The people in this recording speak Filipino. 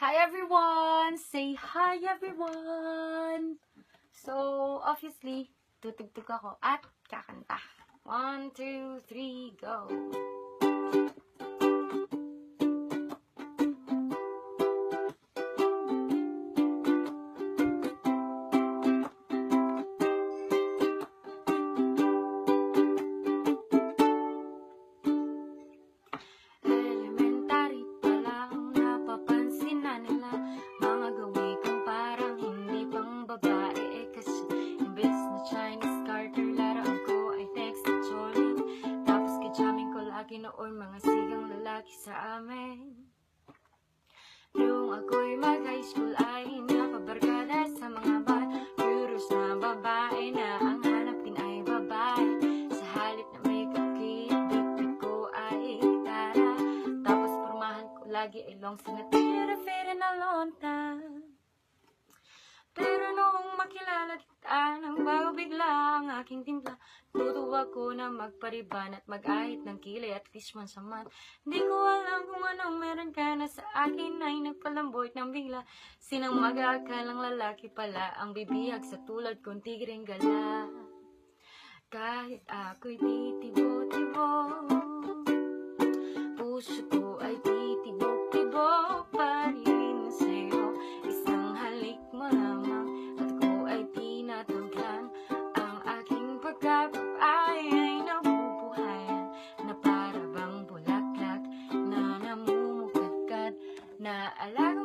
Hi everyone! Say hi everyone! So, obviously, tutugtog ako at kakanta. 1, 2, 3, go! Elementary pa lang, napapansin na nila mga gawi kong parang hindi pang babae. Kasi imbes na Chinese Carter, laruan ko ay text na Cholin. Tapos kajamin ko lagi noon mga sigang lalaki sa amin. Nung ako'y mag-high school ay napabarkada sa mga curious na babae na ang hanapin ay babae. Sa halip na makeup kit, bit ko ay gitara. Tapos pormahan ko lagi ay long sleeve na tira na lonta. Pero noong makilala kita nang bago bigla ang aking timpla, tutuwa ko na magpariban at mag-ahit ng kilay at least once a month. Di ko alam kung anong meron ka na sa akin ay nagpalambot ng bigla. Sinang mag-aakalang lalaki pala ang bibihag sa tulad kong tigreng gala. Kahit ako'y titibo-tibo, puso ko ay titibok-tibok pa rin sa'yo. Isang halik mo lamang at ako ay tinatangkan. Ang aking pagkapapay ay nabubuhayan na para bang bulaklak na namumukadkad na alaga